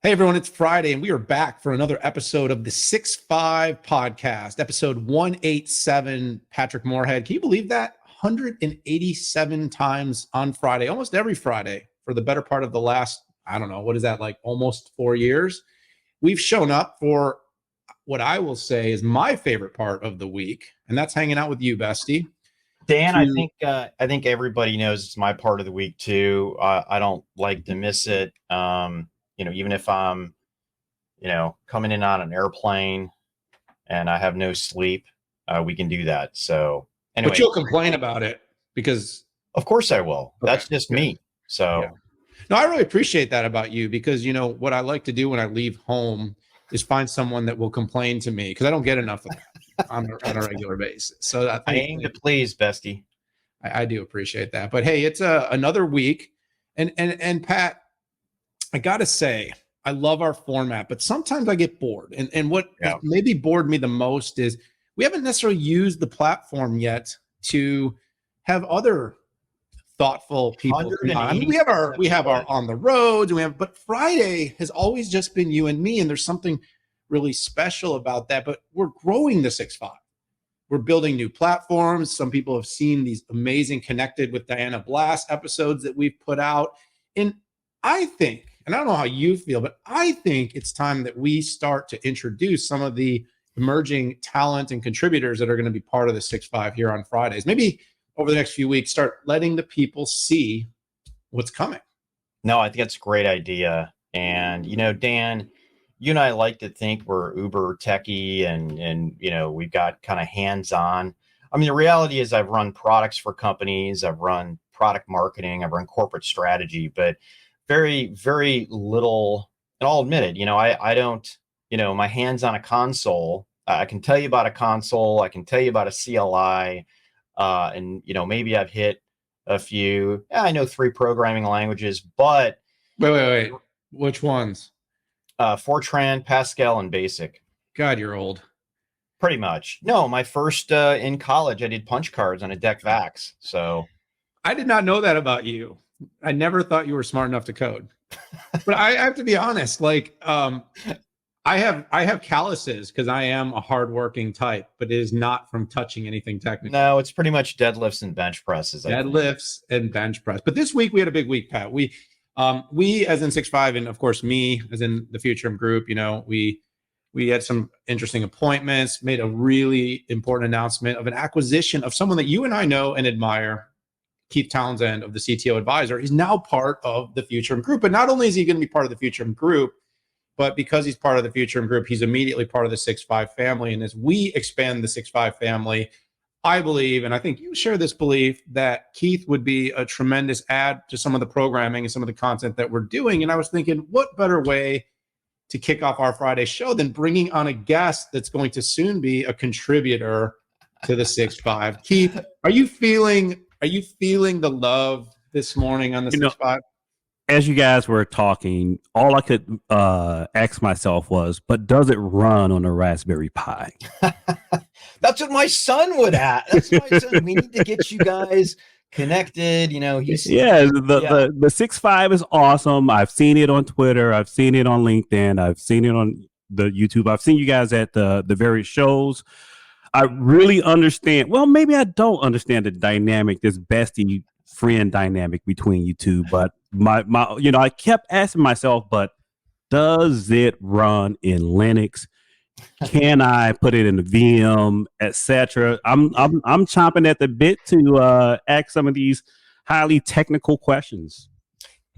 Hey everyone, it's Friday and we are back for another episode of the 6-5 podcast, episode 187. Patrick Moorhead. Can you believe that? 187 times on Friday, almost every Friday for the better part of the last, I don't know, what is that, like almost 4 years? We've shown up for what I will say is my favorite part of the week, and that's hanging out with you, bestie. Dan, I think everybody knows it's my part of the week too. I don't like to miss it. Even if I'm, coming in on an airplane and I have no sleep, we can do that. So anyway, but you'll complain about it because, of course, I will. Okay, that's just good. me. So yeah. No, I really appreciate that about you because what I like to do when I leave home is find someone that will complain to me because I don't get enough of that on a regular basis. So I aim to please, bestie. I do appreciate that. But hey, it's another week, and Pat, I gotta say, I love our format, but sometimes I get bored. And what maybe bored me the most is we haven't necessarily used the platform yet to have other thoughtful people. I mean, we have our on the roads, but Friday has always just been you and me, and there's something really special about that. But we're growing the 6-5. We're building new platforms. Some people have seen these amazing Connected with Diana Blast episodes that we've put out. And I think, and I don't know how you feel, but I think it's time that we start to introduce some of the emerging talent and contributors that are going to be part of the 6-5 here on Fridays. Maybe over the next few weeks, start letting the people see what's coming. No, I think that's a great idea. And, Dan, you and I like to think we're uber techie and we've got kind of hands-on. I mean, the reality is I've run products for companies, I've run product marketing, I've run corporate strategy, but very, very little, and I'll admit it, I don't, my hands on a console. I can tell you about a console, I can tell you about a CLI, and maybe I've hit a few. I know 3 programming languages, but wait, which ones? Fortran, Pascal, and Basic. God, you're old. Pretty much. No, my first in college, I did punch cards on a DEC VAX. So I did not know that about you. I never thought you were smart enough to code. But I have to be honest, like I have calluses because I am a hardworking type, but it is not from touching anything technical. No, it's pretty much deadlifts and bench presses. Deadlifts and bench press. But this week we had a big week, Pat. We as in 6-5, and of course me as in the Futurum group, we had some interesting appointments, made a really important announcement of an acquisition of someone that you and I know and admire. Keith Townsend of the CTO Advisor is now part of the Futurum group. But not only is he going to be part of the Futurum group, but because he's part of the Futurum group, he's immediately part of the 6-5 family. And as we expand the 6-5 family, I believe, and I think you share this belief, that Keith would be a tremendous add to some of the programming and some of the content that we're doing. And I was thinking, what better way to kick off our Friday show than bringing on a guest that's going to soon be a contributor to the 6-5. Keith, are you feeling the love this morning on the 6-5? As you guys were talking, all I could ask myself was, but does it run on a Raspberry Pi? That's what my son would ask. That's my son. We need to get you guys connected. The 6-5 is awesome. I've seen it on Twitter. I've seen it on LinkedIn. I've seen it on the YouTube. I've seen you guys at the various shows. I really understand. Well, maybe I don't understand the dynamic, this bestie friend dynamic between you two. But I kept asking myself, but does it run in Linux? Can I put it in the VM, etc.? I'm chomping at the bit to ask some of these highly technical questions.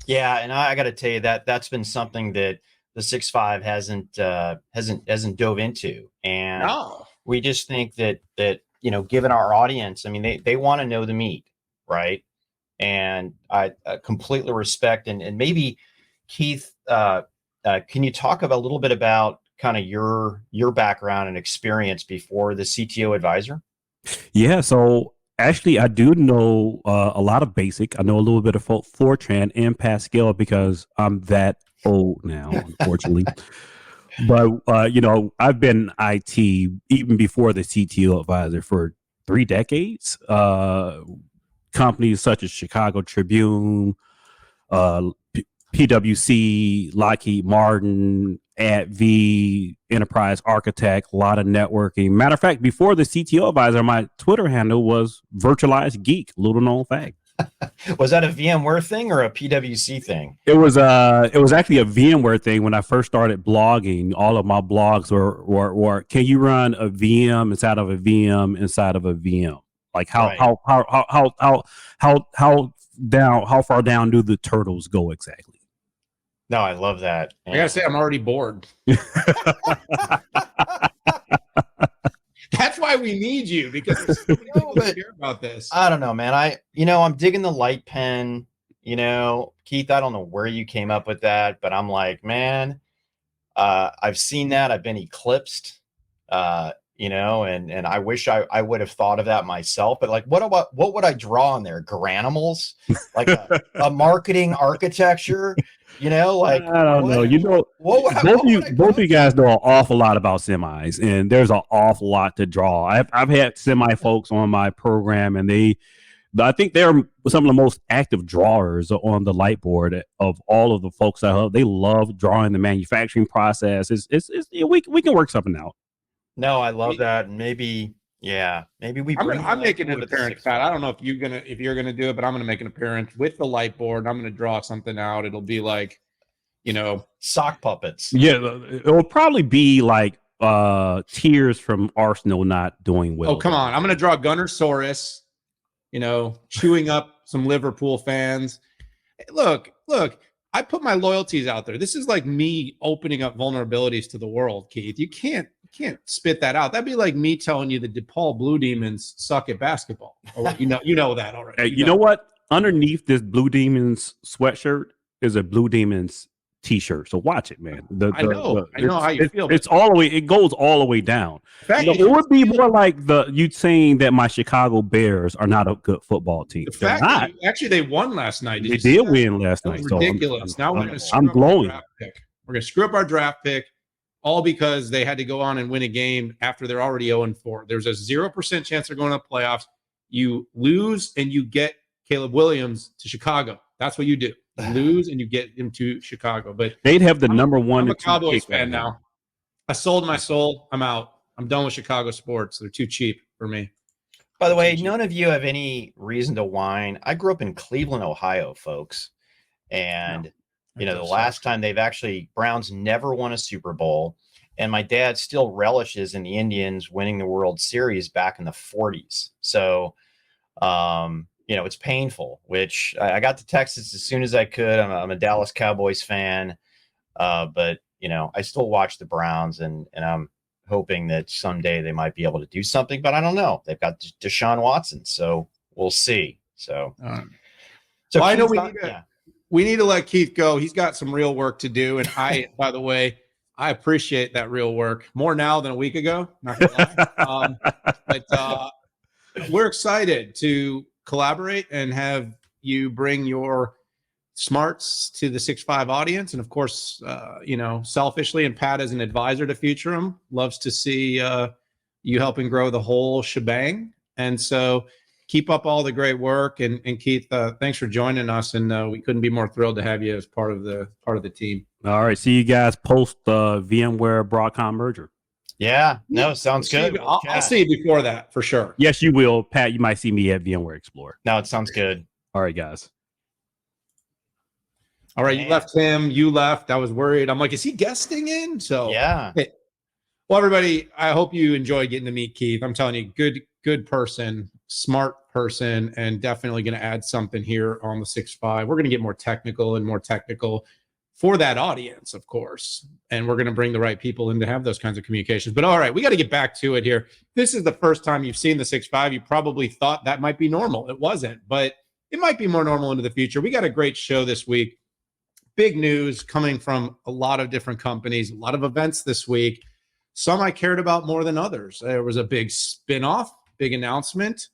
Yeah, and I got to tell you that's been something that the 6-5 hasn't dove into, and we just think that given our audience, I mean, they want to know the meat, right? And I completely respect and maybe Keith, can you talk a little bit about kind of your background and experience before the CTO Advisor? Yeah, so actually I do know a lot of Basic. I know a little bit of Fortran and Pascal because I'm that old now, unfortunately. But I've been IT even before the CTO Advisor for 3 decades. Companies such as Chicago Tribune, PwC, Lockheed Martin, ADV, Enterprise Architect, a lot of networking. Matter of fact, before the CTO advisor, my Twitter handle was Virtualized Geek, little known fact. Was that a VMware thing or a PwC thing? It was actually a VMware thing. When I first started blogging, all of my blogs were can you run a VM inside of a VM inside of a VM? Like how far down do the turtles go exactly? No, I love that. I gotta say, I'm already bored. That's why we need you, because there's so many people that care about this. I don't know, man. I'm digging the light pen. Keith, I don't know where you came up with that, but I'm like, man, I've seen that. I've been eclipsed, and I wish I would have thought of that myself. But like, what would I draw on there? Granimals, like a marketing architecture. I don't know. Both of you guys know an awful lot about semis, and there's an awful lot to draw. I've had semi folks on my program, and I think they're some of the most active drawers on the light board of all of the folks I have. They love drawing the manufacturing process. We can work something out. No, I love that. And maybe we. I'm making an appearance, Pat. I don't know if you're gonna do it, but I'm gonna make an appearance with the light board. I'm gonna draw something out. It'll be like, sock puppets. Yeah, it will probably be like tears from Arsenal not doing well. Oh, come on! I'm gonna draw Gunnersaurus, chewing up some Liverpool fans. Look. I put my loyalties out there. This is like me opening up vulnerabilities to the world, Keith. You can't spit that out. That'd be like me telling you the DePaul Blue Demons suck at basketball. You know that already. You know what? Underneath this Blue Demons sweatshirt is a Blue Demons t-shirt. So watch it, man. I know how you feel. It's all the way. It goes all the way down. It would be more like you saying that my Chicago Bears are not a good football team. The fact that actually they won last night. They did win last night. Ridiculous. Now we're going to I'm glowing. We're going to screw up our draft pick, all because they had to go on and win a game after they're already 0-4. There's a 0% chance they're going to the playoffs. You lose and you get Caleb Williams to Chicago. That's what you do. You lose and you get him to Chicago. But they'd have the number one. I'm a Cowboys fan now. I sold my soul. I'm out. I'm done with Chicago sports. They're too cheap for me. By the way, none of you have any reason to whine. I grew up in Cleveland, Ohio, folks. And, the last time Browns never won a Super Bowl. And my dad still relishes in the Indians winning the World Series back in the 40s. So, it's painful, which I got to Texas as soon as I could. I'm a Dallas Cowboys fan. But, I still watch the Browns and I'm hoping that someday they might be able to do something, but I don't know. They've got Deshaun Watson, so we'll see. So I know we need to let Keith go. He's got some real work to do. And by the way, I appreciate that real work more now than a week ago. Not gonna lie. But we're excited to collaborate and have you bring your smarts to the 6.5 audience. And of course, selfishly, and Pat as an advisor to Futurum loves to see you helping grow the whole shebang. And so keep up all the great work. And Keith, thanks for joining us. And we couldn't be more thrilled to have you as part of the team. All right. See you guys post the VMware Broadcom merger. Yeah. No, sounds good. I'll see you before that for sure. Yes, you will. Pat, you might see me at VMware Explorer. No, it sounds good. All right, guys. All right, you left him. You left. I was worried. I'm like, is he guesting in? So yeah. Hey. Well, everybody, I hope you enjoyed getting to meet Keith. I'm telling you, good person, smart person, and definitely going to add something here on the 6.5. We're going to get more technical for that audience, of course. And we're going to bring the right people in to have those kinds of communications. But all right, we got to get back to it here. This is the first time you've seen the 6.5. You probably thought that might be normal. It wasn't, but it might be more normal into the future. We got a great show this week. Big news coming from a lot of different companies, a lot of events this week. Some I cared about more than others. There was a big spinoff, big announcement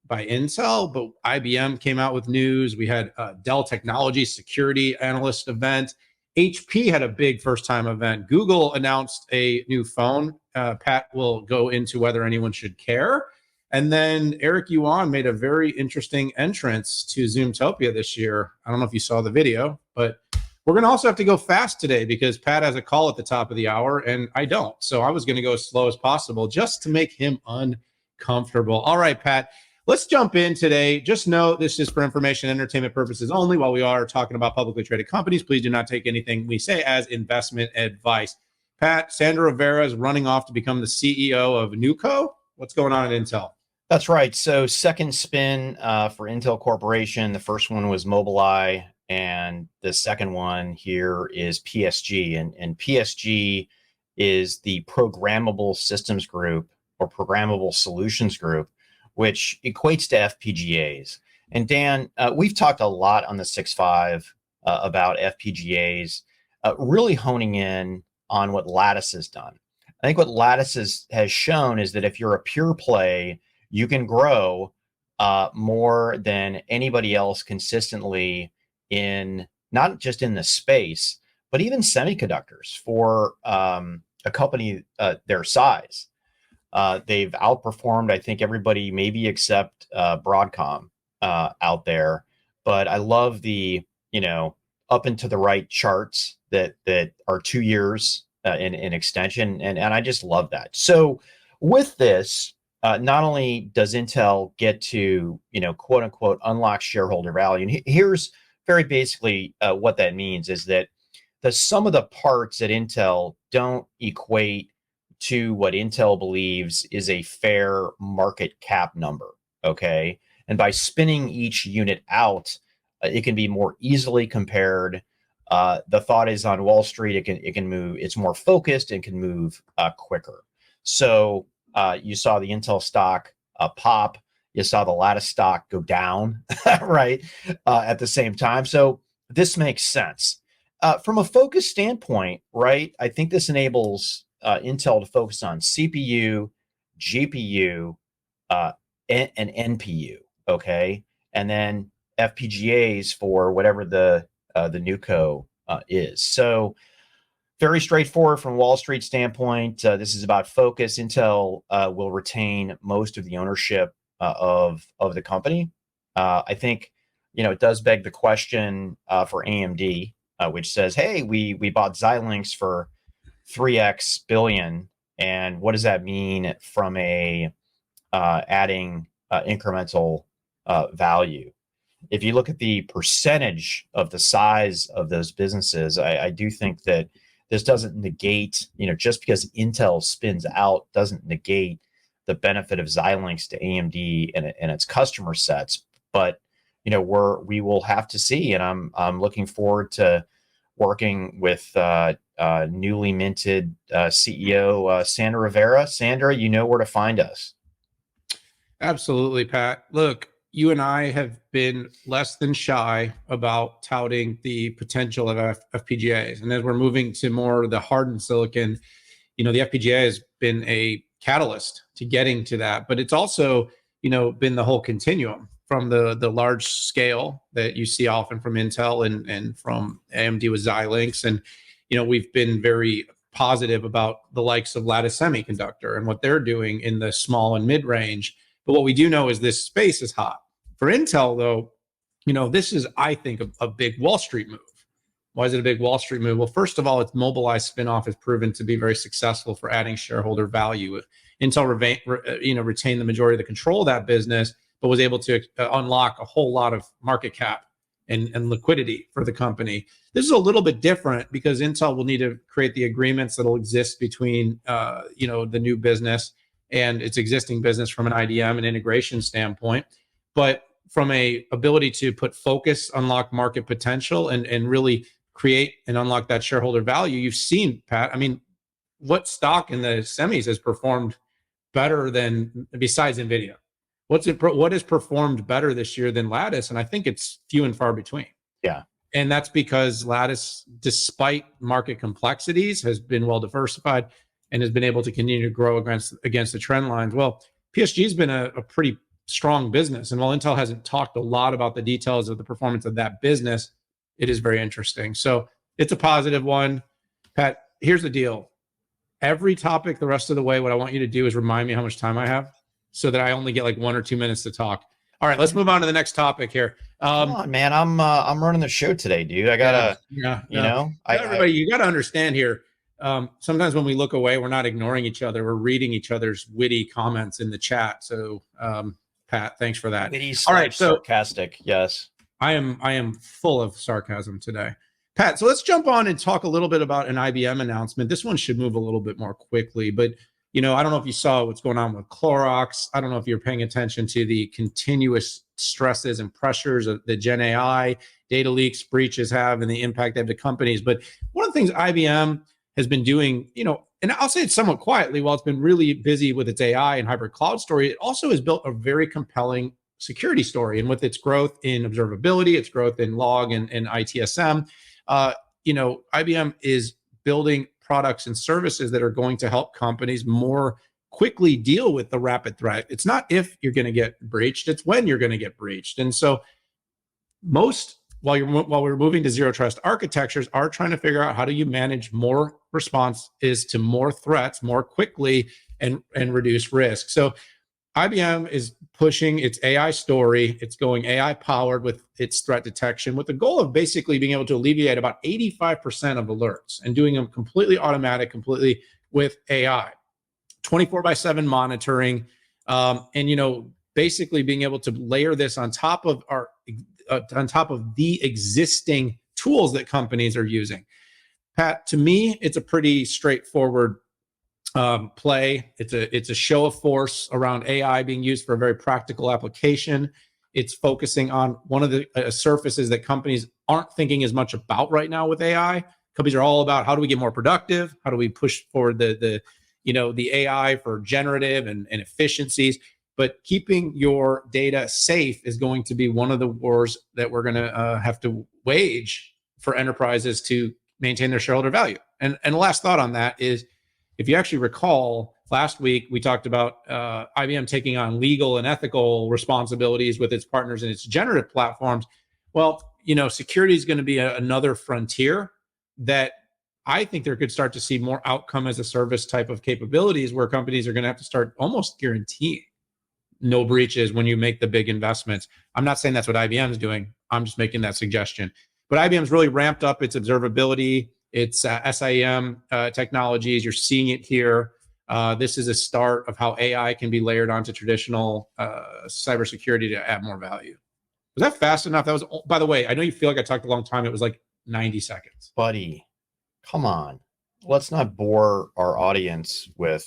by Intel, but IBM came out with news. We had Dell Technologies Security Analyst event. HP had a big first-time event. Google announced a new phone. Pat will go into whether anyone should care. And then Eric Yuan made a very interesting entrance to Zoomtopia this year. I don't know if you saw the video, but We're going to also have to go fast today because Pat has a call at the top of the hour and I don't. So I was going to go as slow as possible just to make him uncomfortable. All right, Pat, let's jump in today. Just know this is for information and entertainment purposes only. While we are talking about publicly traded companies, please do not take anything we say as investment advice. Pat, Sandra Rivera is running off to become the CEO of NewCo. What's going on at Intel? That's right. So second spin for Intel Corporation. The first one was Mobileye, and the second one here is PSG. And PSG is the Programmable Systems Group or Programmable Solutions Group, which equates to FPGAs. And Dan, we've talked a lot on the 6.5 about FPGAs, really honing in on what Lattice has done. I think what Lattice has shown is that if you're a pure play, you can grow more than anybody else consistently in not just in the space, but even semiconductors for a company their size. They've outperformed, I think, everybody, maybe except Broadcom out there. But I love the, up and to the right charts that are 2 years in extension. And I just love that. So with this, not only does Intel get to, quote unquote, unlock shareholder value. And here's very basically what that means is that the sum of the parts at Intel don't equate to what Intel believes is a fair market cap number. Okay. And by spinning each unit out, it can be more easily compared. The thought is on Wall Street, it can move. It's more focused and can move quicker. So you saw the Intel stock pop. You saw the Lattice stock go down, right, at the same time. So this makes sense. From a focus standpoint, right, I think this enables Intel to focus on CPU, GPU, and NPU, okay? And then FPGAs for whatever the NewCo is. So very straightforward from Wall Street standpoint. This is about focus. Intel will retain most of the ownership of the company. I think, it does beg the question for AMD, which says, hey, we bought Xilinx for 3x billion. And what does that mean from a adding incremental value? If you look at the percentage of the size of those businesses, I do think that this doesn't negate, just because Intel spins out doesn't negate the benefit of Xilinx to AMD and its customer sets. But, we will have to see. And I'm looking forward to working with newly minted CEO Sandra Rivera. Sandra, you know where to find us. Absolutely, Pat. Look, you and I have been less than shy about touting the potential of FPGAs. And as we're moving to more of the hardened silicon, the FPGA has been a catalyst to getting to that. But it's also, been the whole continuum from the large scale that you see often from Intel and from AMD with Xilinx. And, we've been very positive about the likes of Lattice Semiconductor and what they're doing in the small and mid-range. But what we do know is this space is hot. For Intel, though, this is, I think, a big Wall Street move. Why is it a big Wall Street move? Well, first of all, its Mobileye spinoff has proven to be very successful for adding shareholder value. Intel retained the majority of the control of that business, but was able to unlock a whole lot of market cap and liquidity for the company. This is a little bit different because Intel will need to create the agreements that will exist between the new business and its existing business from an IDM and integration standpoint. But from a ability to put focus, unlock market potential, and really create and unlock that shareholder value, you've seen, Pat, I mean, what stock in the semis has performed better than, besides NVIDIA? What has performed better this year than Lattice? And I think it's few and far between. Yeah. And that's because Lattice, despite market complexities, has been well diversified and has been able to continue to grow against the trend lines. Well, PSG has been a pretty strong business. And while Intel hasn't talked a lot about the details of the performance of that business, it is very interesting. So it's a positive one. Pat, here's the deal. Every topic the rest of the way, what I want you to do is remind me how much time I have so that I only get like 1 or 2 minutes to talk. All right, let's move on to the next topic here. Come on, man. I'm running the show today, dude. I gotta, everybody, you gotta understand here. Sometimes when we look away, we're not ignoring each other. We're reading each other's witty comments in the chat. So, Pat, thanks for that. Witty All right, so sarcastic. Yes, I am full of sarcasm today. Pat, so let's jump on and talk a little bit about an IBM announcement. This one should move a little bit more quickly, but I don't know if you saw what's going on with Clorox. I don't know if you're paying attention to the continuous stresses and pressures of the Gen AI data leaks, breaches have, and the impact they have to companies. But one of the things IBM has been doing, and I'll say it somewhat quietly, while it's been really busy with its AI and hybrid cloud story, it also has built a very compelling security story. And with its growth in observability, its growth in log and ITSM, IBM is building products and services that are going to help companies more quickly deal with the rapid threat. It's not if you're going to get breached, it's when you're going to get breached. And so while we're moving to zero trust architectures, are trying to figure out how do you manage more responses to more threats more quickly and reduce risk. So IBM is pushing its AI story. It's going AI powered with its threat detection with the goal of basically being able to alleviate about 85% of alerts and doing them completely automatic, completely with AI, 24/7 monitoring, and basically being able to layer this on top of the existing tools that companies are using. Pat, to me, it's a pretty straightforward play. It's a show of force around AI being used for a very practical application. It's focusing on one of the surfaces that companies aren't thinking as much about right now with AI. Companies are all about how do we get more productive? How do we push forward the AI for generative and efficiencies? But keeping your data safe is going to be one of the wars that we're going to have to wage for enterprises to maintain their shareholder value. And the last thought on that is, if you actually recall, last week we talked about IBM taking on legal and ethical responsibilities with its partners and its generative platforms. Well, security is going to be another frontier that I think there could start to see more outcome as a service type of capabilities where companies are going to have to start almost guaranteeing no breaches when you make the big investments. I'm not saying that's what IBM is doing. I'm just making that suggestion. But IBM's really ramped up its observability, its SIEM technologies. You're seeing it here. This is a start of how AI can be layered onto traditional cybersecurity to add more value. Was that fast enough? That was, by the way, I know you feel like I talked a long time. It was like 90 seconds. Buddy, come on. Let's not bore our audience with,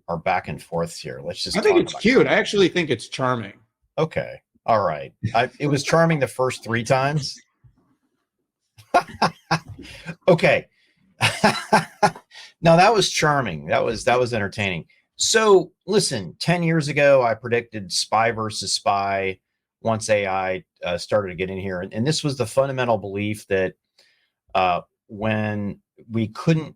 our back and forths here. Let's just. I think it's cute. I actually think it's charming. Okay. All right. It was charming the first 3 times. Okay. No, that was charming. That was entertaining. So listen, 10 years ago, I predicted spy versus spy once AI started to get in here. And this was the fundamental belief that when we couldn't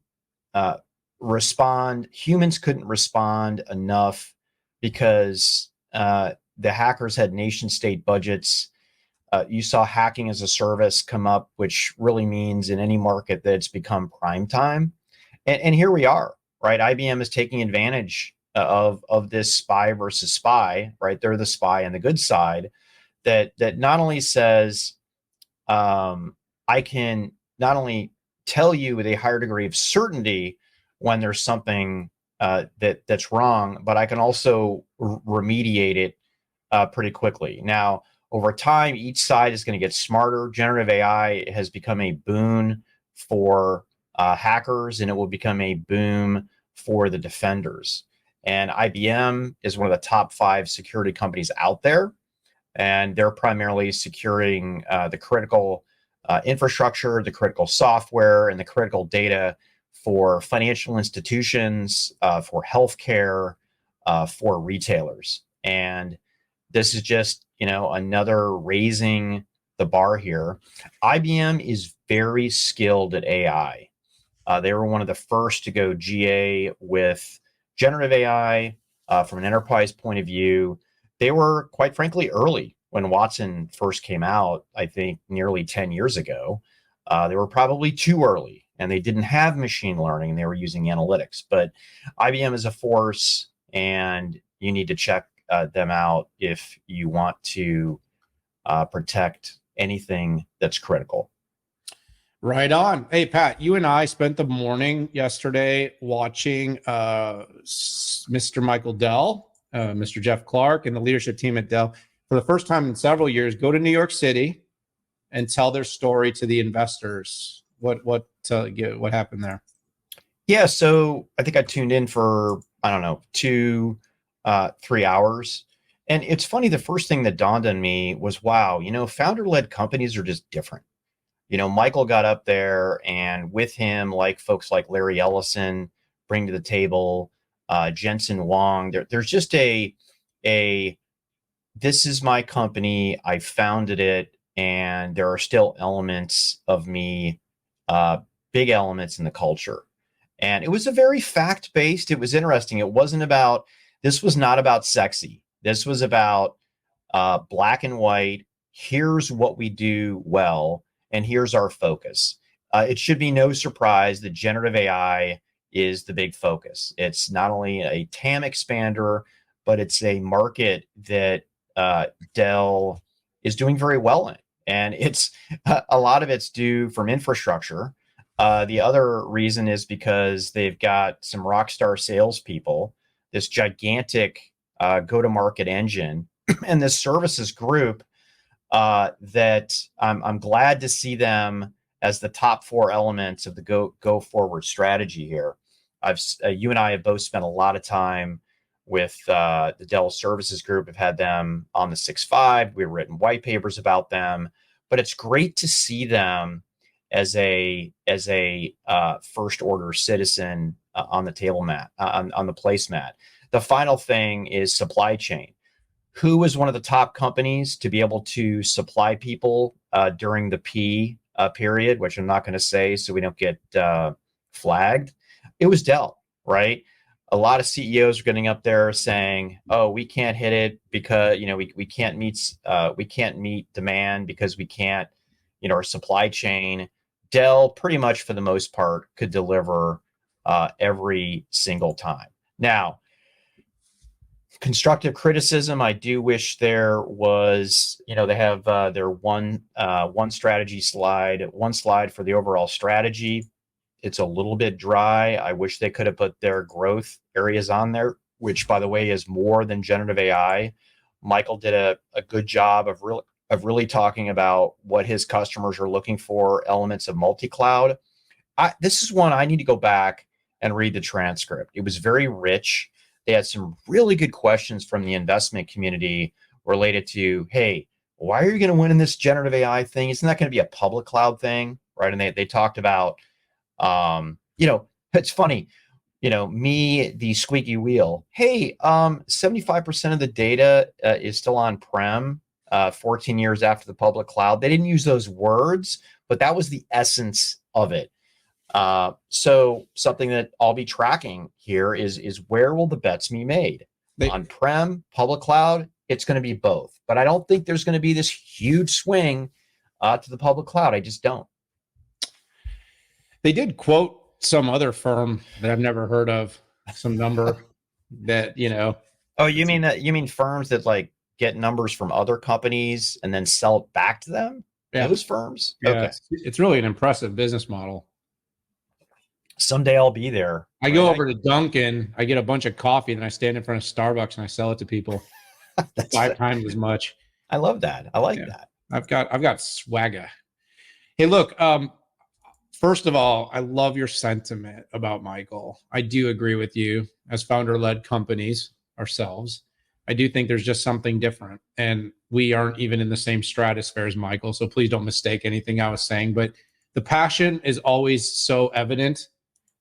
respond, humans couldn't respond enough because the hackers had nation state budgets. You saw hacking as a service come up, which really means in any market that it's become prime time. And here we are, right? IBM is taking advantage of this spy versus spy, right? They're the spy on the good side that not only says, I can not only tell you with a higher degree of certainty when there's something that's wrong, but I can also remediate it pretty quickly. Now, over time, each side is going to get smarter. Generative AI has become a boon for hackers, and it will become a boom for the defenders. And IBM is one of the top 5 security companies out there, and they're primarily securing the critical infrastructure, the critical software, and the critical data for financial institutions, for healthcare, for retailers. And this is just, another raising the bar here. IBM is very skilled at AI. They were one of the first to go GA with generative AI from an enterprise point of view. They were, quite frankly, early when Watson first came out, I think nearly 10 years ago. They were probably too early, and they didn't have machine learning, and they were using analytics. But IBM is a force, and you need to check them out if you want to protect anything that's critical. Right on. Hey, Pat, you and I spent the morning yesterday watching Mr. Michael Dell, Mr. Jeff Clark, and the leadership team at Dell for the first time in several years go to New York City and tell their story to the investors. What happened there? Yeah, so I think I tuned in for, I don't know, 3 hours. And it's funny, the first thing that dawned on me was, wow, founder-led companies are just different. Michael got up there, and with him, like folks like Larry Ellison bring to the table, Jensen Huang, there's just a this is my company, I founded it, and there are still elements of me, big elements in the culture. And it was a very fact-based, it was interesting. This was not about sexy. This was about black and white. Here's what we do well, and here's our focus. It should be no surprise that generative AI is the big focus. It's not only a TAM expander, but it's a market that Dell is doing very well in. And it's a lot of it's due from infrastructure. The other reason is because they've got some rock star salespeople, this gigantic go-to-market engine, and this services group that I'm glad to see them as the top 4 elements of the go forward strategy here. You and I have both spent a lot of time with the Dell Services Group. Have had them on the 6.5. We've written white papers about them, but it's great to see them as a first order citizen on the table mat, on the placemat. The final thing is supply chain. Who is one of the top companies to be able to supply people during the P period, which I'm not going to say so we don't get flagged? It was Dell, right? A lot of CEOs are getting up there saying, "Oh, we can't hit it because we can't meet demand because we can't, our supply chain." Dell, pretty much for the most part, could deliver every single time. Now, constructive criticism, I do wish there was, they have their one strategy slide, one slide for the overall strategy. It's a little bit dry. I wish they could have put their growth areas on there, which, by the way, is more than generative AI. Michael did a good job of really talking about what his customers are looking for, elements of multi-cloud. This is one I need to go back and read the transcript. It was very rich. They had some really good questions from the investment community related to, hey, why are you going to win in this generative AI thing? Isn't that going to be a public cloud thing, right? And they talked about, it's funny, me, the squeaky wheel. Hey, 75% of the data is still on-prem 14 years after the public cloud. They didn't use those words, but that was the essence of it. So something that I'll be tracking here is where will the bets be made? On-prem, public cloud, it's going to be both. But I don't think there's going to be this huge swing to the public cloud. I just don't. They did quote some other firm that I've never heard of, some number that, Oh, you mean firms that like get numbers from other companies and then sell it back to them? Yeah. Those firms? Yeah, okay. It's really an impressive business model. Someday I'll be there. I go over to Dunkin', I get a bunch of coffee, then I stand in front of Starbucks and I sell it to people. 5 times as much. I love that. I like that. I've got swagger. Hey, look, first of all, I love your sentiment about Michael. I do agree with you. As founder-led companies ourselves, I do think there's just something different. And we aren't even in the same stratosphere as Michael, so please don't mistake anything I was saying. But the passion is always so evident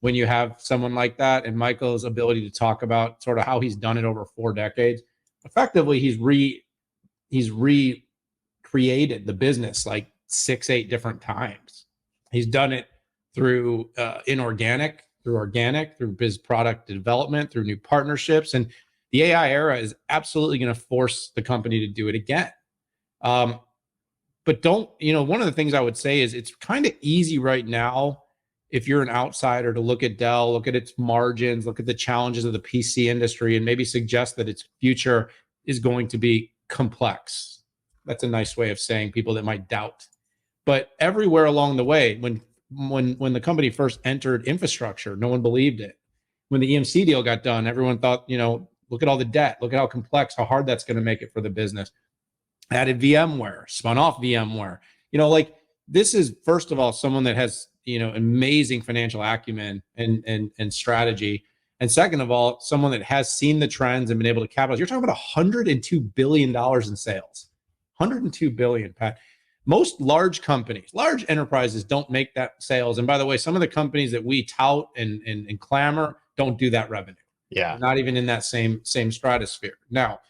when you have someone like that. And Michael's ability to talk about sort of how he's done it over 4 decades. Effectively, he's recreated the business like 6-8 different times. He's done it through inorganic, through organic, through biz product development, through new partnerships. And the AI era is absolutely going to force the company to do it again. But one of the things I would say is it's kind of easy right now, if you're an outsider, to look at Dell, look at its margins, look at the challenges of the PC industry, and maybe suggest that its future is going to be complex. That's a nice way of saying people that might doubt. But everywhere along the way, when the company first entered infrastructure, no one believed it. When the EMC deal got done, everyone thought, look at all the debt, look at how complex, how hard that's going to make it for the business. Added VMware, spun off VMware. This is, first of all, someone that has, amazing financial acumen and strategy. And second of all, someone that has seen the trends and been able to capitalize. You're talking about $102 billion in sales. $102 billion, Pat. Most large companies, large enterprises don't make that sales. And by the way, some of the companies that we tout and clamor don't do that revenue. Yeah. They're not even in that same stratosphere. Now,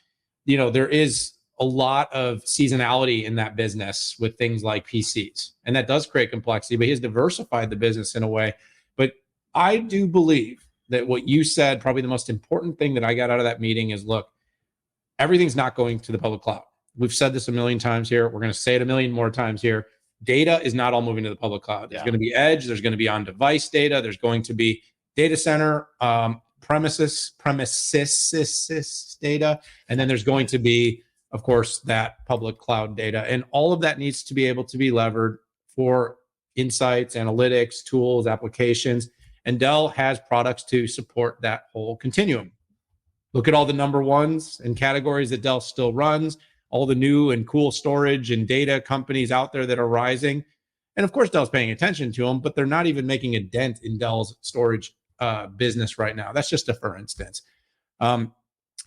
there is a lot of seasonality in that business with things like PCs, and that does create complexity, but he has diversified the business in a way. But I do believe that what you said, probably the most important thing that I got out of that meeting is, look, everything's not going to the public cloud. We've said this a million times here. We're going to say it a million more times here. Data is not all moving to the public cloud. There's going to be edge. There's going to be on-device data. There's going to be data center, premises data. And then there's going to be, of course, that public cloud data. And all of that needs to be able to be levered for insights, analytics, tools, applications. And Dell has products to support that whole continuum. Look at all the number ones and categories that Dell still runs, all the new and cool storage and data companies out there that are rising. And of course, Dell's paying attention to them, but they're not even making a dent in Dell's storage business right now. That's just a for instance.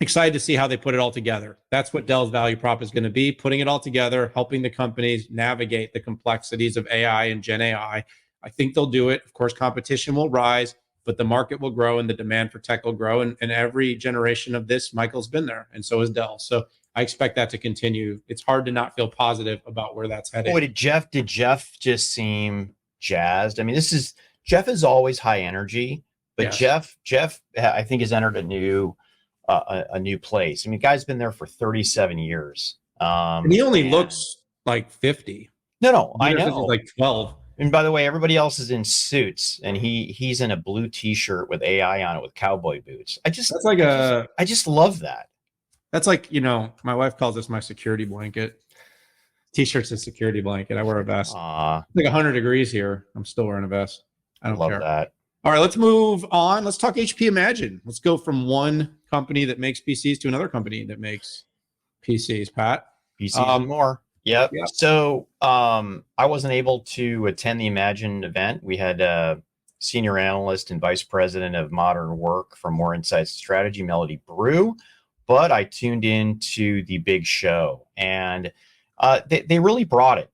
Excited to see how they put it all together. That's what Dell's value prop is going to be, putting it all together, helping the companies navigate the complexities of AI and Gen AI. I think they'll do it. Of course, competition will rise, but the market will grow and the demand for tech will grow. And every generation of this, Michael's been there, and so is Dell. So I expect that to continue. It's hard to not feel positive about where that's headed. Boy, did Jeff just seem jazzed? I mean, Jeff is always high energy, but yes. Jeff, I think, has entered a new place. I mean, guy's been there for 37 years. And he only looks like 50. No, I know. He's like 12. And by the way, everybody else is in suits, and he's in a blue T-shirt with AI on it with cowboy boots. I just love that. That's like, my wife calls this my security blanket. T-shirt's a security blanket. I wear a vest. It's like 100 degrees here. I'm still wearing a vest. I don't care. That. All right, let's move on. Let's talk HP Imagine. Let's go from one company that makes PCs to another company that makes PCs, Pat. PCs and more. Yep. So I wasn't able to attend the Imagine event. We had a senior analyst and vice president of modern work from Moor Insights Strategy, Melody Brew, but I tuned in to the big show, and they really brought it.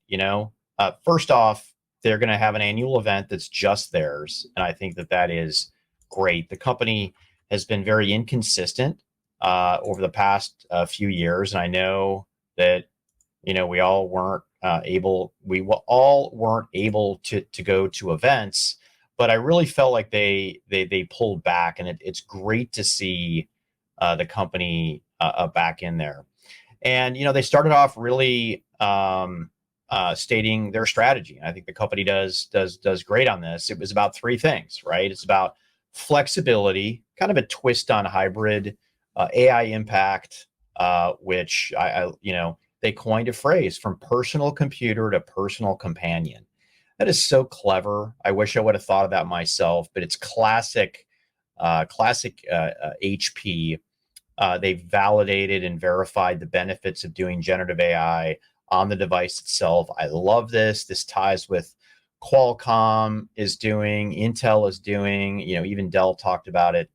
First off, they're going to have an annual event that's just theirs, and I think that is great. The company has been very inconsistent over the past few years, and I know that we all weren't able to go to events, but I really felt like they pulled back, and it's great to see the company back in there. And they started off really stating their strategy. I think the company does great on this. It was about three things, right? It's about flexibility, kind of a twist on hybrid, AI impact, which they coined a phrase, from personal computer to personal companion. That is so clever. I wish I would have thought of that myself, but it's classic HP. They validated and verified the benefits of doing generative AI on the device itself. I love this. This ties with Qualcomm is doing, Intel is doing, even Dell talked about it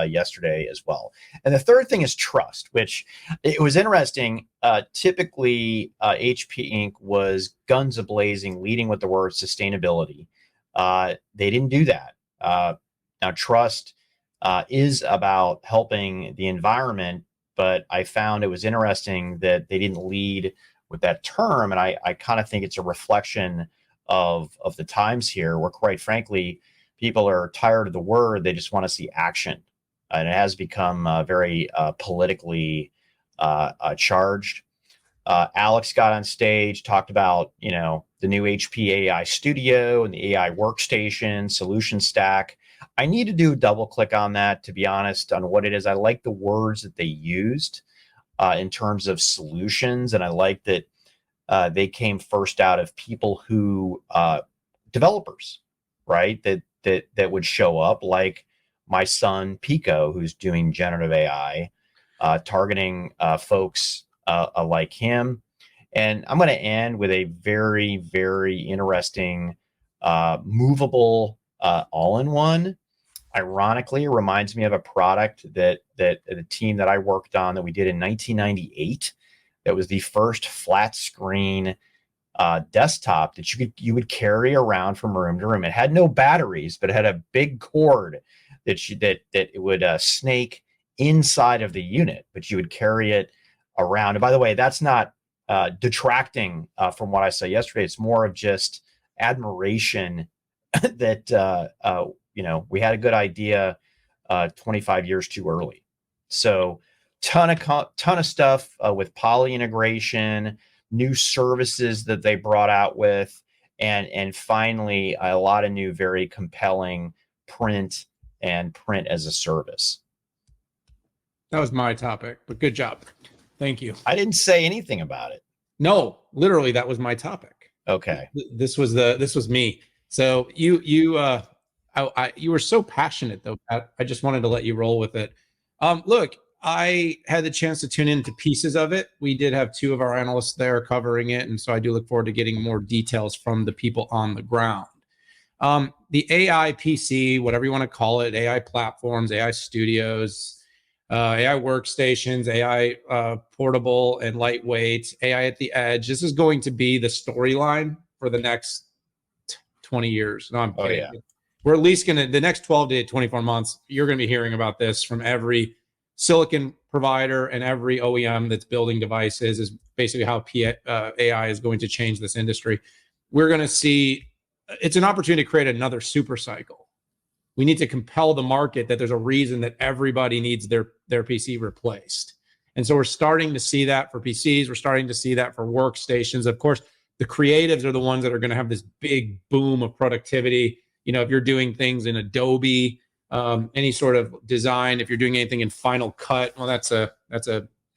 yesterday as well. And the third thing is trust, which it was interesting. Typically, HP Inc. was guns a-blazing, leading with the word sustainability. They didn't do that. Now, trust is about helping the environment, but I found it was interesting that they didn't lead with that term. And I kind of think it's a reflection of the times here, where quite frankly, people are tired of the word. They just want to see action. And it has become very politically charged. Alex got on stage, talked about, the new HP AI Studio and the AI workstation solution stack. I need to do a double click on that, to be honest, on what it is. I like the words that they used. in terms of solutions. And I like that they came first out of people who developers, right? That would show up, like my son Pico, who's doing generative AI, targeting folks like him. And I'm going to end with a very, very interesting movable all-in-one. Ironically, it reminds me of a product that the team that I worked on that we did in 1998. That was the first flat screen desktop that you would carry around from room to room. It had no batteries, but it had a big cord that it would snake inside of the unit, but you would carry it around. And by the way, that's not detracting from what I said yesterday. It's more of just admiration that we had a good idea 25 years too early. So ton of stuff with poly integration, new services that they brought out with, and finally a lot of new, very compelling print and print as a service. That was my topic, but good job. Thank you. I didn't say anything about it. No, literally, that was my topic. Okay. This was me. So you were so passionate though, Pat. I just wanted to let you roll with it. Look, I had the chance to tune into pieces of it. We did have two of our analysts there covering it, and so I do look forward to getting more details from the people on the ground. The AI PC, whatever you want to call it, AI platforms, AI studios, AI workstations, AI portable and lightweight, AI at the edge. This is going to be the storyline for the next 20 years. No, I'm kidding. Oh, yeah. We're at least going to, the next 12 to 24 months, you're going to be hearing about this from every silicon provider and every OEM that's building devices. Is basically how AI is going to change this industry. We're going to see, it's an opportunity to create another super cycle. We need to compel the market that there's a reason that everybody needs their PC replaced. And so we're starting to see that for PCs. We're starting to see that for workstations. Of course, the creatives are the ones that are going to have this big boom of productivity. You know, if you're doing things in Adobe, any sort of design, if you're doing anything in Final Cut, well, that's a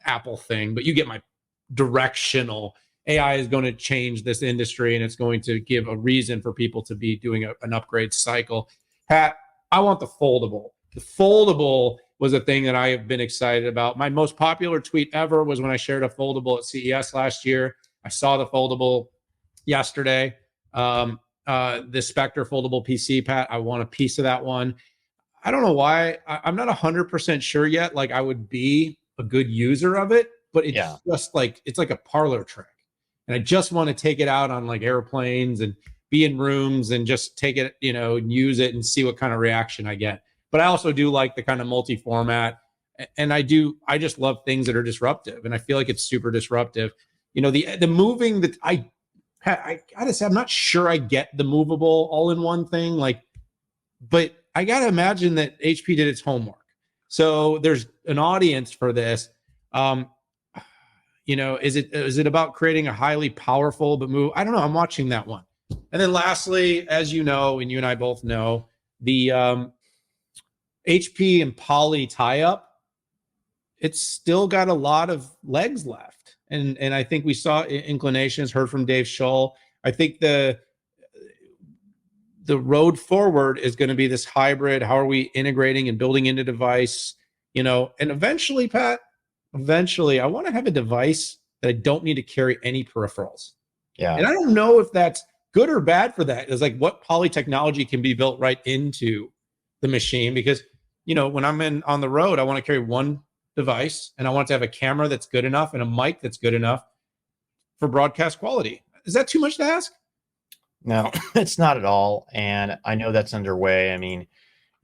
Apple thing, but you get my directional. AI is going to change this industry, and it's going to give a reason for people to be doing an upgrade cycle. Pat, I want the foldable. The foldable was a thing that I have been excited about. My most popular tweet ever was when I shared a foldable at CES last year. I saw the foldable yesterday. The Spectre foldable PC, Pat, I want a piece of that one. I don't know why. I'm not 100% sure yet. Like, I would be a good user of it, but it's just like, it's like a parlor trick. And I just want to take it out on like airplanes and be in rooms and just take it, and use it and see what kind of reaction I get. But I also do like the kind of multi-format. And I just love things that are disruptive. And I feel like it's super disruptive. The moving that I gotta say, I'm not sure I get the movable all-in-one thing. But I gotta imagine that HP did its homework. So there's an audience for this. Is it about creating a highly powerful but move? I don't know. I'm watching that one. And then lastly, as you know, and you and I both know, the HP and Poly tie-up, it's still got a lot of legs left. And I think we saw inclinations, heard from Dave Shull. I think the road forward is going to be this hybrid. How are we integrating and building into device? And eventually, Pat, I want to have a device that I don't need to carry any peripherals. Yeah. And I don't know if that's good or bad for that. It's like what poly technology can be built right into the machine, because, when I'm on the road, I want to carry one device and I want to have a camera that's good enough and a mic that's good enough for broadcast quality. Is that too much to ask? No, it's not at all. And I know that's underway. I mean,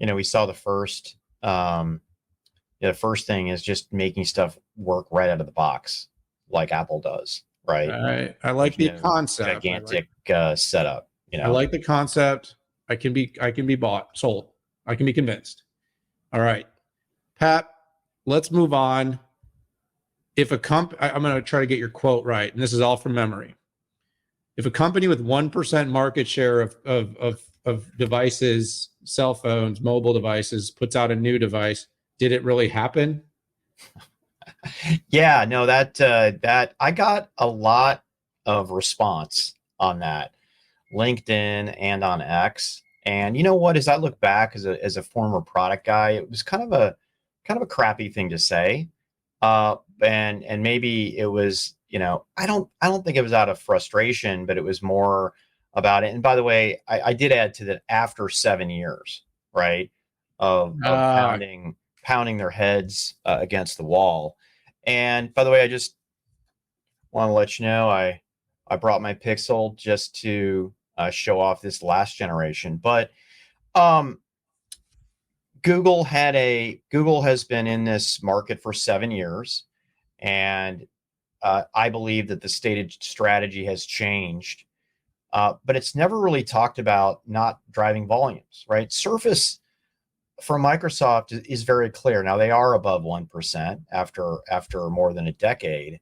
we saw the first, the first thing is just making stuff work right out of the box, like Apple does, right? I like the concept. Gigantic setup. I like the concept. I can be sold. I can be convinced. All right, Pat, let's move on. If a I'm going to try to get your quote right, and this is all from memory. If a company with 1% market share of devices, cell phones, mobile devices, puts out a new device, did it really happen? Yeah, no, that I got a lot of response on that, LinkedIn and on X. And you know what? As I look back as a former product guy, it was kind of a crappy thing to say. And maybe it was, I don't think it was out of frustration, but it was more about it. And by the way, I did add to that after 7 years, right, of Uh, pounding their heads against the wall. And by the way, I just want to let you know I brought my Pixel just to show off this last generation. But um, Google has been in this market for 7 years, and I believe that the stated strategy has changed, but it's never really talked about not driving volumes, right? Surface from Microsoft is very clear. Now they are above 1% after more than a decade,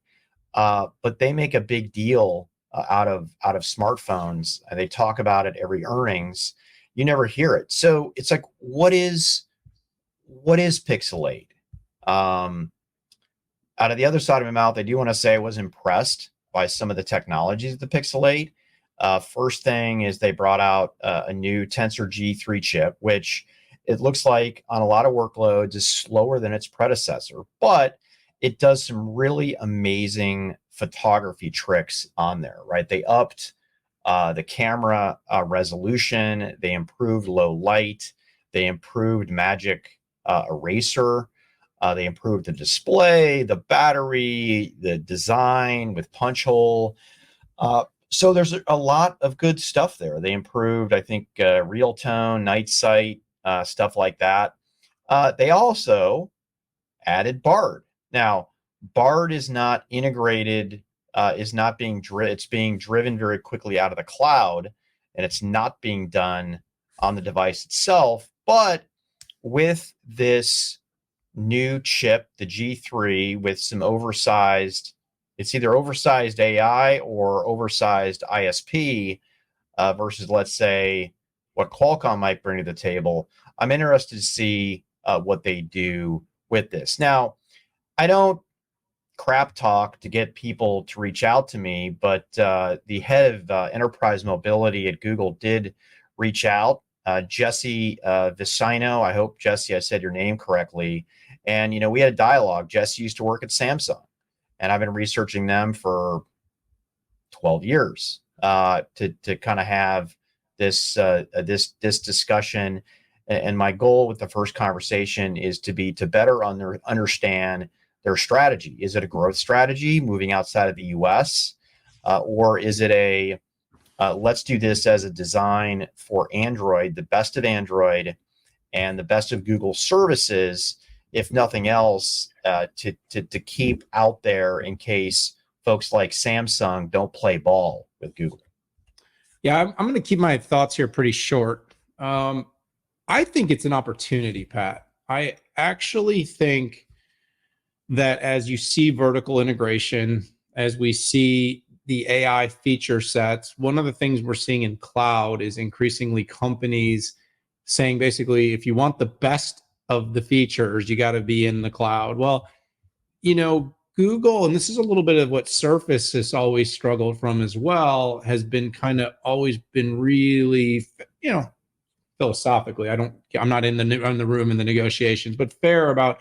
but they make a big deal out of smartphones, and they talk about it every earnings. You never hear it, so it's like, what is Pixel 8? Out of the other side of my mouth, I do want to say I was impressed by some of the technologies of the Pixel 8. First thing is they brought out a new Tensor G3 chip, which it looks like on a lot of workloads is slower than its predecessor, but it does some really amazing photography tricks on there, right? They upped the camera resolution, they improved low light, they improved magic eraser. They improved the display, the battery, the design with punch hole. So there's a lot of good stuff there. They improved, I think, real tone, night sight, stuff like that. They also added Bard. Now, Bard is not integrated, is not being it's being driven very quickly out of the cloud, and it's not being done on the device itself. But with this new chip, the G3, with some oversized, it's either oversized AI or oversized ISP versus, let's say, what Qualcomm might bring to the table. I'm interested to see what they do with this. Now, I don't crap talk to get people to reach out to me, but the head of enterprise mobility at Google did reach out. Jesse Vicino, I hope, Jesse, I said your name correctly. And, we had a dialogue. Jesse used to work at Samsung, and I've been researching them for 12 years to kind of have this discussion. And my goal with the first conversation is to better understand their strategy. Is it a growth strategy moving outside of the US? Or is it a let's do this as a design for Android, the best of Android and the best of Google services, if nothing else, to keep out there in case folks like Samsung don't play ball with Google? Yeah, I'm going to keep my thoughts here pretty short. I think it's an opportunity, Pat. I actually think that as you see vertical integration, as we see the AI feature sets, one of the things we're seeing in cloud is increasingly companies saying, basically, if you want the best of the features, you got to be in the cloud. Well, Google, and this is a little bit of what Surface has always struggled from as well, has been kind of always been really, philosophically, I'm not in the room in the negotiations, but fair about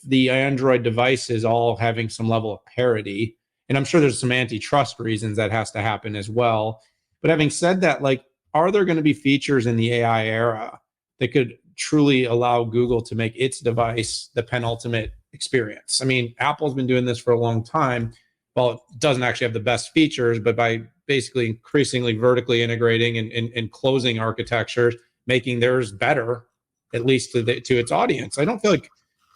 the Android devices all having some level of parity. And I'm sure there's some antitrust reasons that has to happen as well. But having said that, are there going to be features in the AI era that could truly allow Google to make its device the penultimate experience? I mean, Apple's been doing this for a long time. Well, it doesn't actually have the best features, but by basically increasingly vertically integrating and closing architectures, making theirs better, at least to its audience. I don't feel like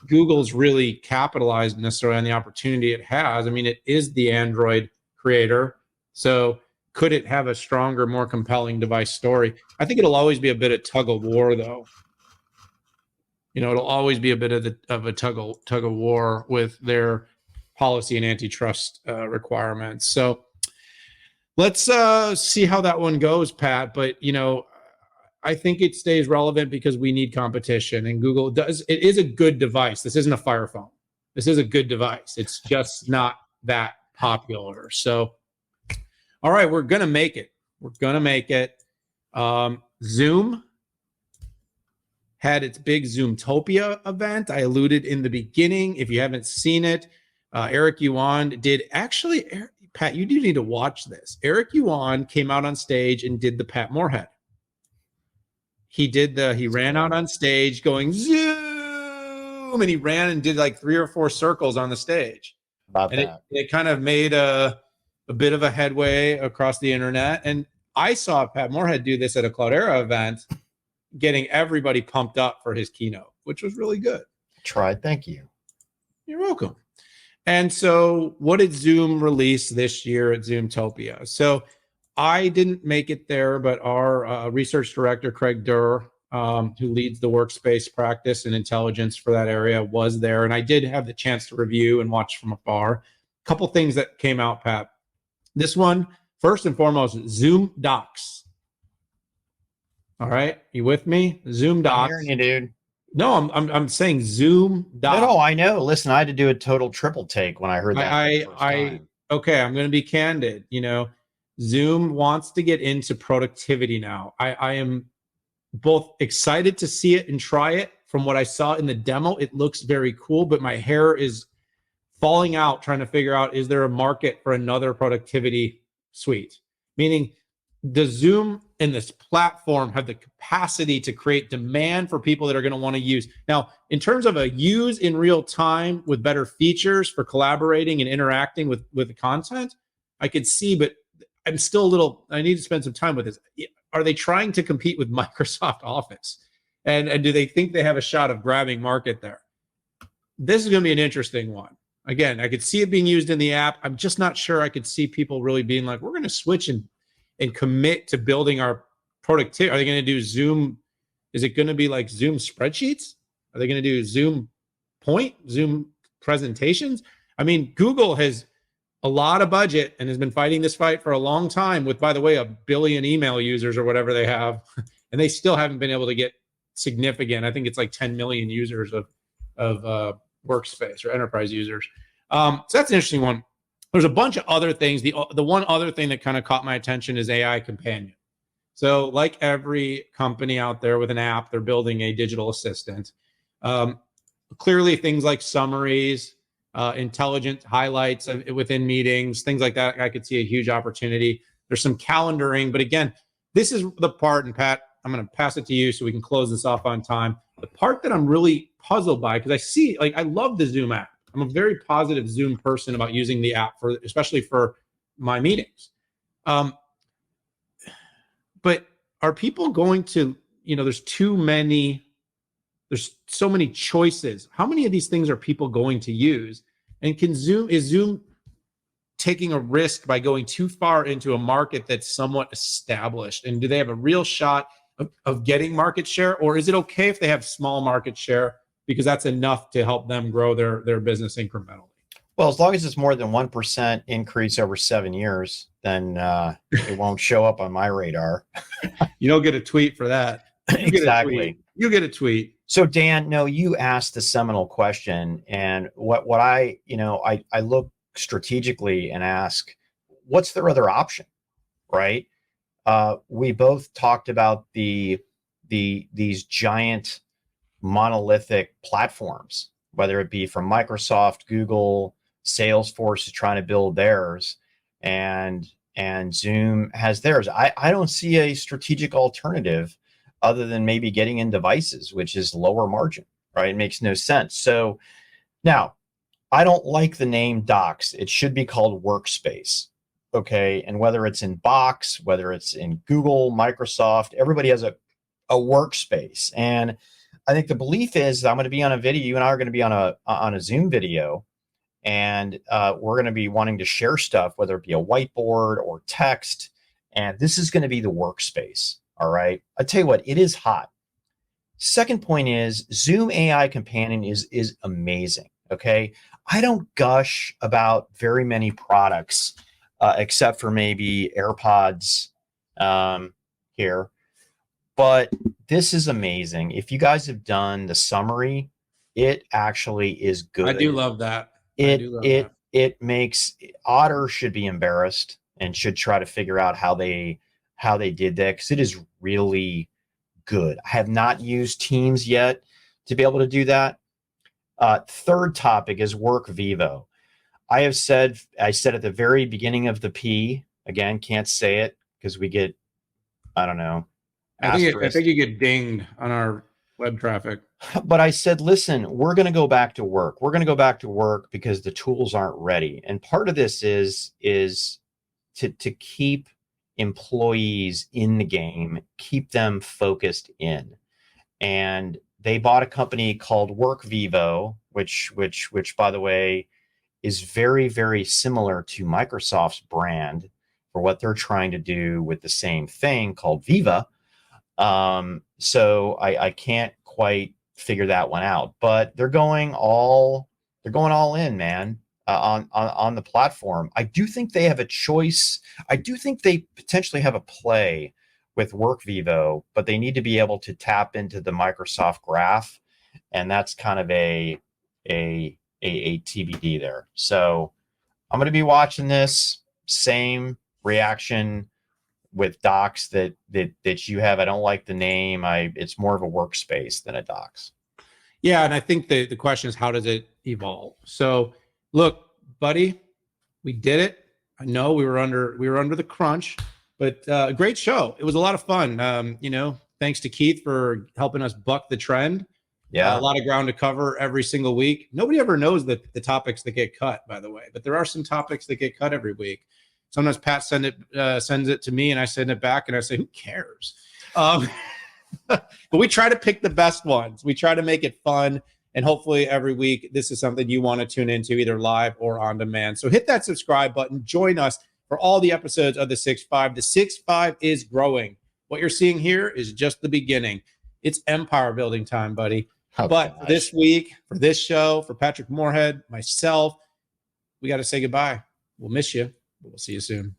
Google's really capitalized necessarily on the opportunity it has. I mean, it is the Android creator. So could it have a stronger, more compelling device story? I think it'll always be a bit of tug of war, though. It'll always be a bit of a tug of war with their policy and antitrust requirements. So let's see how that one goes, Pat. But I think it stays relevant because we need competition, and Google does. It is a good device. This isn't a Fire phone. This is a good device. It's just not that popular. So, all right, we're going to make it. We're going to make it. Zoom had its big Zoomtopia event. I alluded in the beginning. If you haven't seen it, Eric Yuan did actually, Pat, you do need to watch this. Eric Yuan came out on stage and did the Pat Moorhead. He ran out on stage going Zoom, and he ran and did like 3 or 4 circles on the stage. It kind of made a bit of a headway across the internet. And I saw Pat Moorhead do this at a Cloudera event, getting everybody pumped up for his keynote, which was really good. Tried. Thank you. You're welcome. And so what did Zoom release this year at Zoomtopia? So I didn't make it there, but our research director, Craig Durr, who leads the workspace practice and intelligence for that area, was there. And I did have the chance to review and watch from afar. A couple things that came out, Pat. This one, first and foremost, Zoom Docs. All right, you with me? Zoom Docs. I'm hearing you, dude. No, I'm saying Zoom Docs. No, I know. Listen, I had to do a total triple take when I heard that. Okay, I'm going to be candid. You know, Zoom wants to get into productivity now. I am both excited to see it and try it. From what I saw in the demo, it looks very cool, but my hair is falling out trying to figure out, is there a market for another productivity suite? Meaning, does Zoom and this platform have the capacity to create demand for people that are going to want to use? Now, in terms of a use in real time with better features for collaborating and interacting with the content, I could see, but I'm still I need to spend some time with this. Are they trying to compete with Microsoft Office? And do they think they have a shot of grabbing market there? This is going to be an interesting one. Again, I could see it being used in the app. I'm just not sure I could see people really being like, we're going to switch and commit to building our productivity. Are they going to do Zoom? Is it going to be like Zoom spreadsheets? Are they going to do Zoom presentations? I mean, Google has a lot of budget and has been fighting this fight for a long time with, by the way, 1 billion email users or whatever they have. And they still haven't been able to get significant. I think it's like 10 million users of workspace or enterprise users. So that's an interesting one. There's a bunch of other things. The one other thing that kind of caught my attention is AI Companion. So like every company out there with an app, they're building a digital assistant. Clearly things like summaries, intelligent highlights within meetings, things like that, I could see a huge opportunity. There's some calendaring, but again, this is the part, and Pat, I'm going to pass it to you so we can close this off on time. The part that I'm really puzzled by, because I see, like, I love the Zoom app. I'm a very positive Zoom person about using the app especially for my meetings. But are people going to, there's so many choices. How many of these things are people going to use? And is Zoom taking a risk by going too far into a market that's somewhat established? And do they have a real shot of getting market share? Or is it okay if they have small market share because that's enough to help them grow their business incrementally? Well, as long as it's more than 1% increase over 7 years, then it won't show up on my radar. You don't get a tweet for that. Exactly. You get a tweet. So Dan, no, you asked the seminal question, and what I look strategically and ask, what's their other option, right? We both talked about these giant monolithic platforms, whether it be from Microsoft, Google, Salesforce is trying to build theirs, and Zoom has theirs. I don't see a strategic alternative other than maybe getting in devices, which is lower margin, right? It makes no sense. So now, I don't like the name Docs. It should be called Workspace, okay? And whether it's in Box, whether it's in Google, Microsoft, everybody has a workspace. And I think the belief is that I'm going to be on a video. You and I are going to be on a Zoom video, and we're going to be wanting to share stuff, whether it be a whiteboard or text. And this is going to be the workspace. All right. I tell you what, it is hot. Second point is Zoom AI Companion is amazing. Okay. I don't gush about very many products except for maybe AirPods here. But this is amazing. If you guys have done the summary It actually is good. I do love that. It makes Otter should be embarrassed and should try to figure out how they did that, because it is really good. I have not used Teams yet to be able to do that. Third topic is Workvivo. I said at the very beginning of the P, again, can't say it because we get, I don't know. I think you get dinged on our web traffic. But I said, listen, we're going to go back to work. We're going to go back to work because the tools aren't ready. And part of this is to keep employees in the game, keep them focused in. And they bought a company called Workvivo, which by the way, is very, very similar to Microsoft's brand for what they're trying to do with the same thing called Viva. So I can't quite figure that one out, but they're going all in, man, on the platform. I do think they have a choice. I do think they potentially have a play with Workvivo, but they need to be able to tap into the Microsoft graph, and that's kind of a TBD there. So I'm going to be watching this. Same reaction with Docs that you have. I don't like the name. It's more of a workspace than a Docs. Yeah, and I think the question is, how does it evolve? So look, buddy, we did it. I know we were under the crunch, but a great show. It was a lot of fun. Thanks to Keith for helping us buck the trend. Yeah, a lot of ground to cover every single week. Nobody ever knows the topics that get cut, by the way, but there are some topics that get cut every week. Sometimes Pat sends it to me and I send it back and I say, who cares? But we try to pick the best ones. We try to make it fun. And hopefully every week, this is something you want to tune into either live or on demand. So hit that subscribe button. Join us for all the episodes of the 6-5. The 6-5 is growing. What you're seeing here is just the beginning. It's empire building time, buddy. Oh, but gosh. This week, for this show, for Patrick Moorhead, myself, we got to say goodbye. We'll miss you, but we'll see you soon.